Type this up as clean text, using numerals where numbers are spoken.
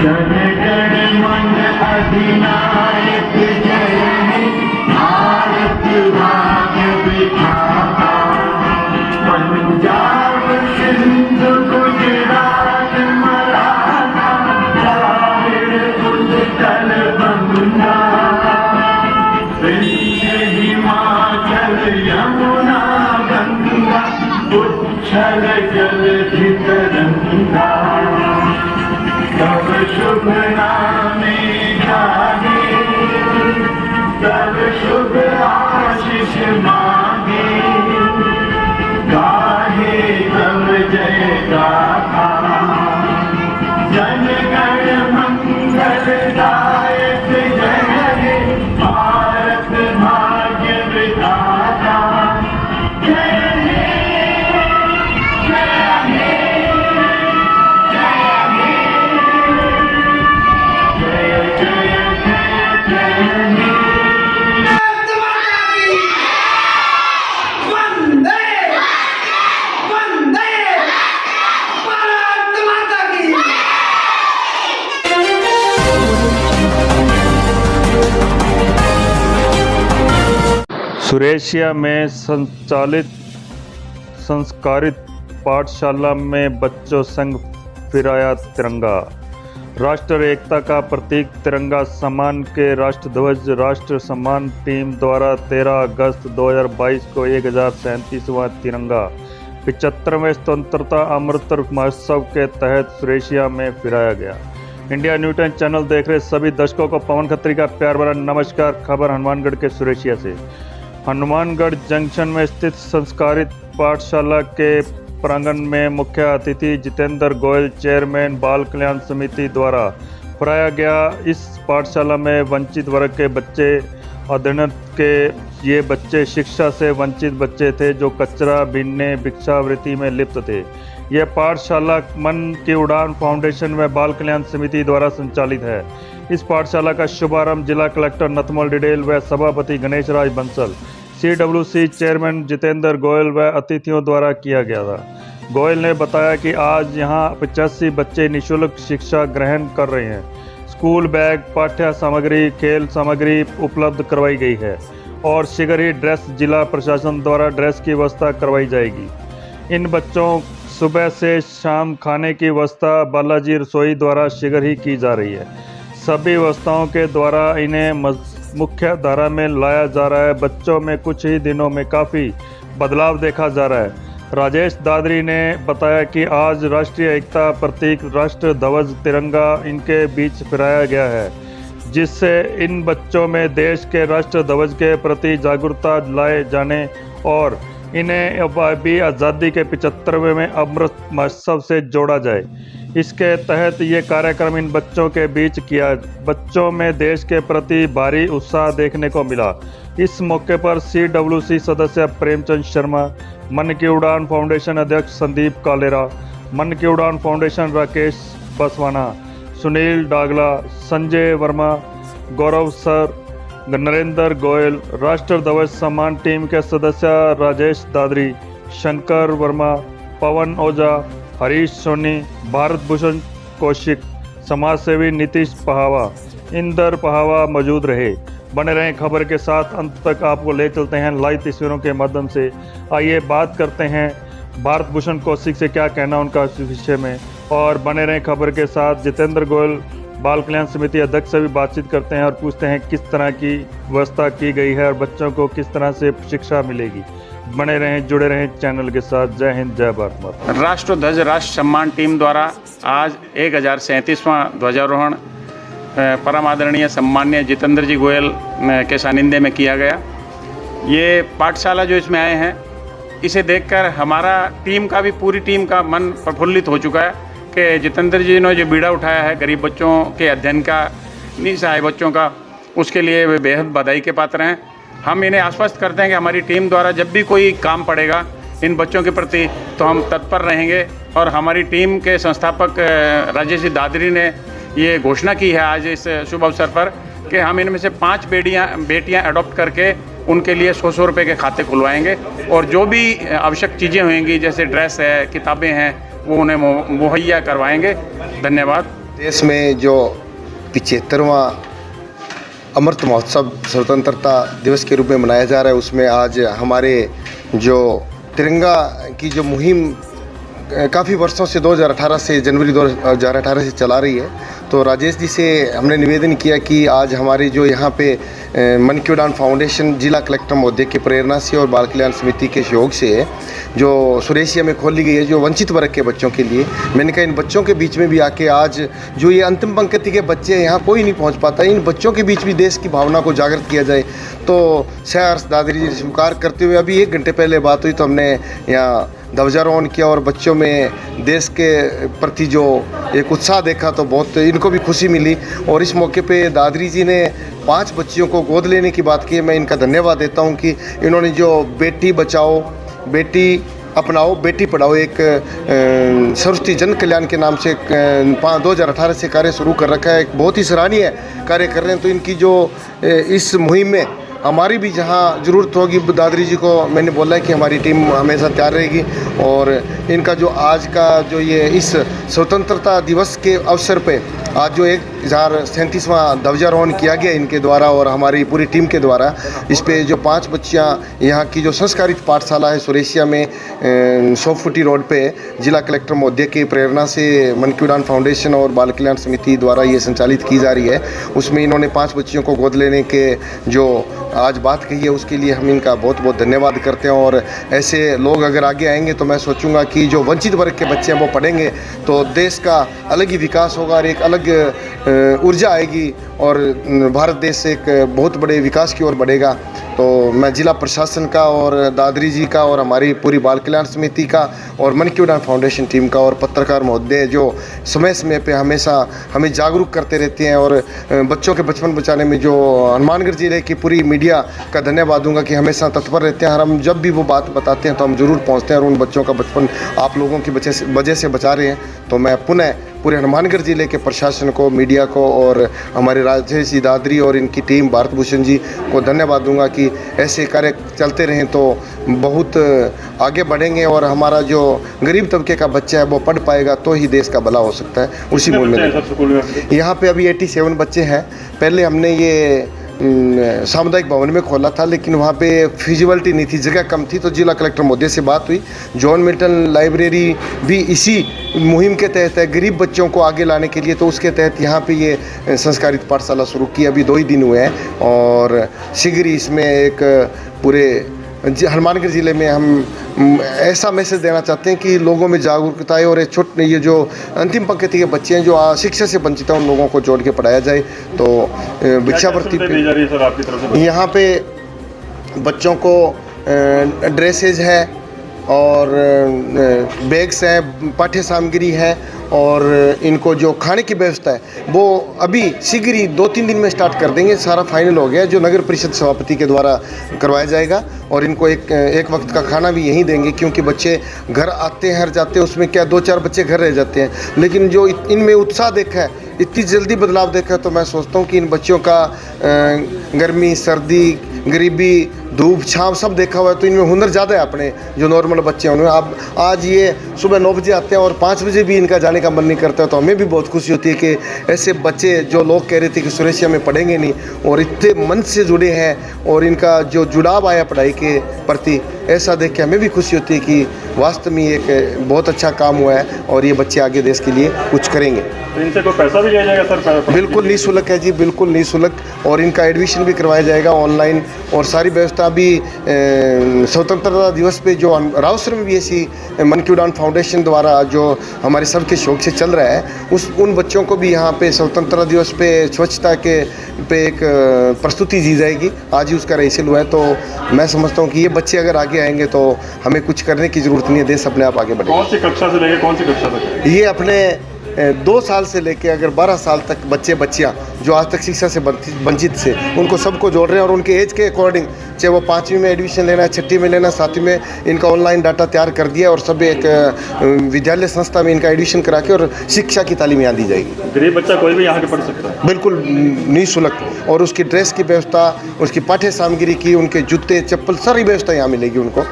जनगण मन अधिनायक जय हे भारत भाग्य विधाता। पंजाब सिंध गुजरात मराठा द्राविड़ उत्कल बंगा, विंध्य हिमाचल यमुना गंगा उच्छल जलधि तरंगा। तब शुभ नामे जागे, तब शुभ आशीष मांगे, गाहे तब जय गाथा। जनगण मंगलदायक जय हे भारत भाग्य विधाता। जय हे जय हे सुरेशिया में संचालित संस्कारित पाठशाला में बच्चों संग फहराया तिरंगा। राष्ट्र एकता का प्रतीक तिरंगा सम्मान के राष्ट्रध्वज राष्ट्र सम्मान टीम द्वारा 13 अगस्त 2022 को 1037वां तिरंगा 75वें स्वतंत्रता अमृत महोत्सव के तहत सुरेशिया में फहराया गया। इंडिया न्यूज़ 10 चैनल देख रहे सभी दर्शकों को पवन खत्री का प्यार भरा नमस्कार। खबर हनुमानगढ़ के सुरेशिया से। हनुमानगढ़ जंक्शन में स्थित संस्कारित पाठशाला के प्रांगण में मुख्य अतिथि जितेंद्र गोयल चेयरमैन बाल कल्याण समिति द्वारा फहराया गया। इस पाठशाला में वंचित वर्ग के बच्चे अध्ययन के ये बच्चे शिक्षा से वंचित बच्चे थे जो कचरा बीनने भिक्षावृत्ति में लिप्त थे। यह पाठशाला मन की उड़ान फाउंडेशन में बाल कल्याण समिति द्वारा संचालित है। इस पाठशाला का शुभारंभ जिला कलेक्टर नथमल डिडेल व सभापति गणेश राज बंसल, CWC चेयरमैन जितेंद्र गोयल व अतिथियों द्वारा किया गया था। गोयल ने बताया कि आज यहां 85 बच्चे निःशुल्क शिक्षा ग्रहण कर रहे हैं। स्कूल बैग, पाठ्य सामग्री, खेल सामग्री उपलब्ध करवाई गई है और शीघ्र ही ड्रेस जिला प्रशासन द्वारा ड्रेस की व्यवस्था करवाई जाएगी। इन बच्चों सुबह से शाम खाने की व्यवस्था बालाजी रसोई द्वारा शीघ्र ही की जा रही है। सभी व्यवस्थाओं के द्वारा इन्हें मुख्य धारा में लाया जा रहा है। बच्चों में कुछ ही दिनों में काफ़ी बदलाव देखा जा रहा है। राजेश दादरी ने बताया कि आज राष्ट्रीय एकता प्रतीक राष्ट्र ध्वज तिरंगा इनके बीच फहराया गया है, जिससे इन बच्चों में देश के राष्ट्र ध्वज के प्रति जागरूकता लाए जाने और इन्हें भी आज़ादी के 75वें में अमृत महोत्सव से जोड़ा जाए। इसके तहत ये कार्यक्रम इन बच्चों के बीच किया। बच्चों में देश के प्रति भारी उत्साह देखने को मिला। इस मौके पर CWC सदस्य प्रेमचंद शर्मा, मन की उड़ान फाउंडेशन अध्यक्ष संदीप कालेरा, मन की उड़ान फाउंडेशन राकेश बसवाना, सुनील डागला, संजय वर्मा, गौरव सर, नरेंद्र गोयल, राष्ट्र ध्वज सम्मान टीम के सदस्य राजेश दादरी, शंकर वर्मा, पवन ओझा, हरीश सोनी, भारत भूषण कौशिक, समाजसेवी नीतीश पहावा, इंदर पहावा मौजूद रहे। बने रहें खबर के साथ, अंत तक आपको ले चलते हैं लाइव तस्वीरों के माध्यम से। आइए बात करते हैं भारत भूषण कौशिक से क्या कहना उनका इस विषय में, और बने रहें खबर के साथ। जितेंद्र गोयल बाल कल्याण समिति अध्यक्ष से भी बातचीत करते हैं और पूछते हैं किस तरह की व्यवस्था की गई है और बच्चों को किस तरह से शिक्षा मिलेगी। बने रहें, जुड़े रहें चैनल के साथ। जय हिंद, जय भारत। राष्ट्र ध्वज राष्ट्र सम्मान टीम द्वारा आज 1037वां ध्वजारोहण परम आदरणीय सम्मान्य जितेंद्र जी गोयल के सानिध्य में किया गया। ये पाठशाला जो इसमें आए हैं, इसे देखकर हमारा टीम का भी, पूरी टीम का मन प्रफुल्लित हो चुका है कि जितेंद्र जी ने जो बीड़ा उठाया है गरीब बच्चों के अध्ययन का, निसहाय बच्चों का, उसके लिए वे बेहद बधाई के पात्र हैं। हम इन्हें आश्वस्त करते हैं कि हमारी टीम द्वारा जब भी कोई काम पड़ेगा इन बच्चों के प्रति तो हम तत्पर रहेंगे। और हमारी टीम के संस्थापक राजेश दादरी ने ये घोषणा की है आज इस शुभ अवसर पर कि हम इनमें से 5 बेटियां अडॉप्ट करके उनके लिए 100 रुपये के खाते खुलवाएंगे और जो भी आवश्यक चीज़ें होंगी जैसे ड्रेस है, किताबें हैं, वो उन्हें मुहैया करवाएंगे। धन्यवाद। देश में जो 75वां अमृत महोत्सव स्वतंत्रता दिवस के रूप में मनाया जा रहा है, उसमें आज हमारे जो तिरंगा की जो मुहिम काफ़ी वर्षों से 2018 से जनवरी 2018 से चला रही है, तो राजेश जी से हमने निवेदन किया कि आज हमारे जो यहाँ पे मन की उड़ान फाउंडेशन जिला कलेक्टर महोदय की प्रेरणा से और बाल कल्याण समिति के सहयोग से जो सुरेशिया में खोली गई है जो वंचित वर्ग के बच्चों के लिए, मैंने कहा इन बच्चों के बीच में भी आके आज जो ये अंतिम पंक्ति के बच्चे हैं, यहाँ कोई नहीं पहुँच पाता, इन बच्चों के बीच भी देश की भावना को जागृत किया जाए। तो सहर्ष दादरी जी स्वीकार करते हुए अभी 1 घंटे पहले बात हुई तो हमने यहाँ ध्वजारोहण किया और बच्चों में देश के प्रति जो एक उत्साह देखा तो बहुत इनको भी खुशी मिली। और इस मौके पे दादरी जी ने 5 बच्चियों को गोद लेने की बात की। मैं इनका धन्यवाद देता हूं कि इन्होंने जो बेटी बचाओ बेटी अपनाओ बेटी पढ़ाओ एक सरस्वती जन कल्याण के नाम से 2018 से कार्य शुरू कर रखा है, एक बहुत ही सराहनीय कार्य कर रहे हैं। तो इनकी जो इस मुहिम में हमारी भी जहाँ ज़रूरत होगी, दादरी जी को मैंने बोला है कि हमारी टीम हमेशा तैयार रहेगी। और इनका जो आज का जो ये इस स्वतंत्रता दिवस के अवसर पे आज जो 1037वां ध्वजारोहण किया गया इनके द्वारा और हमारी पूरी टीम के द्वारा, इस पे जो 5 बच्चियाँ यहाँ की जो संस्कारित पाठशाला है सुरेशिया में 100 फुटी रोड पे जिला कलेक्टर महोदय की प्रेरणा से मन की उड़ान फाउंडेशन और बाल कल्याण समिति द्वारा ये संचालित की जा रही है, उसमें इन्होंने 5 बच्चियों को गोद लेने के जो आज बात कही है उसके लिए हम इनका बहुत बहुत धन्यवाद करते हैं। और ऐसे लोग अगर आगे आएंगे तो मैं सोचूंगा कि जो वंचित वर्ग के बच्चे हैं वो पढ़ेंगे तो देश का अलग ही विकास होगा और एक अलग ऊर्जा आएगी और भारत देश एक बहुत बड़े विकास की ओर बढ़ेगा। तो मैं जिला प्रशासन का और दादरी जी का और हमारी पूरी बाल कल्याण समिति का और मन की उड़ान फाउंडेशन टीम का और पत्रकार महोदय जो समय समय पे हमेशा हमें जागरूक करते रहते हैं और बच्चों के बचपन बचाने में जो हनुमानगढ़ जिले की पूरी मीडिया का धन्यवाद दूंगा कि हमेशा तत्पर रहते हैं। और हम जब भी वो बात बताते हैं तो हम ज़रूर पहुँचते हैं और उन बच्चों का बचपन आप लोगों की वजह से बचा रहे हैं। तो मैं पुनः पूरे हनुमानगढ़ जिले के प्रशासन को, मीडिया को और हमारे राजेश जी दादरी और इनकी टीम भारत भूषण जी को धन्यवाद दूंगा कि ऐसे कार्य चलते रहें तो बहुत आगे बढ़ेंगे और हमारा जो गरीब तबके का बच्चा है वो पढ़ पाएगा तो ही देश का भला हो सकता है। उसी मूल में यहाँ पे अभी 87 बच्चे हैं। पहले हमने ये सामुदायिक भवन में खोला था लेकिन वहाँ पे फिजिबिलिटी नहीं थी, जगह कम थी, तो जिला कलेक्टर महोदय से बात हुई। जॉन मिल्टन लाइब्रेरी भी इसी मुहिम के तहत है गरीब बच्चों को आगे लाने के लिए, तो उसके तहत यहाँ पे ये संस्कारित पाठशाला शुरू की। अभी 2 ही दिन हुए हैं और शीघ्र ही इसमें एक पूरे हनुमानगढ़ ज़िले में हम ऐसा मैसेज देना चाहते हैं कि लोगों में जागरूकता है और ये जो अंतिम पंक्ति के बच्चे हैं जो शिक्षा से वंचित हैं उन लोगों को जोड़ के पढ़ाया जाए। तो भिक्षावृत्ति यहाँ पे बच्चों को ड्रेसेज है और बैग्स हैं, पाठ्य सामग्री है और इनको जो खाने की व्यवस्था है वो अभी शीघ्र ही 2-3 दिन में स्टार्ट कर देंगे। सारा फाइनल हो गया जो नगर परिषद सभापति के द्वारा करवाया जाएगा और इनको एक वक्त का खाना भी यहीं देंगे क्योंकि बच्चे घर आते हैं हर जाते हैं, उसमें क्या 2-4 बच्चे घर रह जाते हैं। लेकिन जो इनमें उत्साह देखा है, इतनी जल्दी बदलाव देखा है, तो मैं सोचता हूँ कि इन बच्चों का गर्मी सर्दी गरीबी धूप छाँव सब देखा हुआ है तो इनमें हुनर ज़्यादा है अपने जो नॉर्मल बच्चे हैं उनमें। अब आज ये सुबह 9 बजे आते हैं और 5 बजे भी इनका जाने का मन नहीं करता है, तो हमें भी बहुत खुशी होती है कि ऐसे बच्चे जो लोग कह रहे थे कि सुरेशिया में पढ़ेंगे नहीं और इतने मन से जुड़े हैं और इनका जो जुड़ाव आया पढ़ाई के प्रति, ऐसा देख के हमें भी खुशी होती है कि वास्तव में एक बहुत अच्छा काम हुआ है और ये बच्चे आगे देश के लिए कुछ करेंगे। तो इनसे कोई पैसा भी लिया जाएगा सर? बिल्कुल निःशुल्क है जी, बिल्कुल निःशुल्क, और इनका एडमिशन भी करवाया जाएगा ऑनलाइन और सारी व्यवस्था भी स्वतंत्रता दिवस पे जो रावसर में भी ऐसी मन की उड़ान फाउंडेशन द्वारा जो हमारे सबके शौक से चल रहा है उन बच्चों को भी यहाँ पे स्वतंत्रता दिवस पे स्वच्छता के पे एक प्रस्तुति दी जाएगी। आज ही उसका रिहर्सल हुआ है, तो मैं समझता हूँ कि ये बच्चे अगर आगे आएंगे तो हमें कुछ करने की ज़रूरत नहीं है, देश अपने आप आगे बढ़ेगा। कौन सी कक्षा से लेकर कौन सी कक्षा तक? ये अपने 2 साल से लेके अगर 12 साल तक बच्चे बच्चियाँ जो आज तक शिक्षा से वंचित से उनको सबको जोड़ रहे हैं और उनके एज के अकॉर्डिंग, चाहे वो 5वीं में एडमिशन लेना है, 6ठी में लेना, 7वीं में, इनका ऑनलाइन डाटा तैयार कर दिया और सब एक विद्यालय संस्था में इनका एडमिशन करा के और शिक्षा की तालीम यहाँ दी जाएगी। गरीब बच्चा कोई भी यहाँ के पढ़ सकता है? बिल्कुल निःशुल्क, और उसकी ड्रेस की व्यवस्था, उसकी पाठ्य सामग्री की, उनके जूते चप्पल सारी व्यवस्था यहाँ मिलेगी उनको।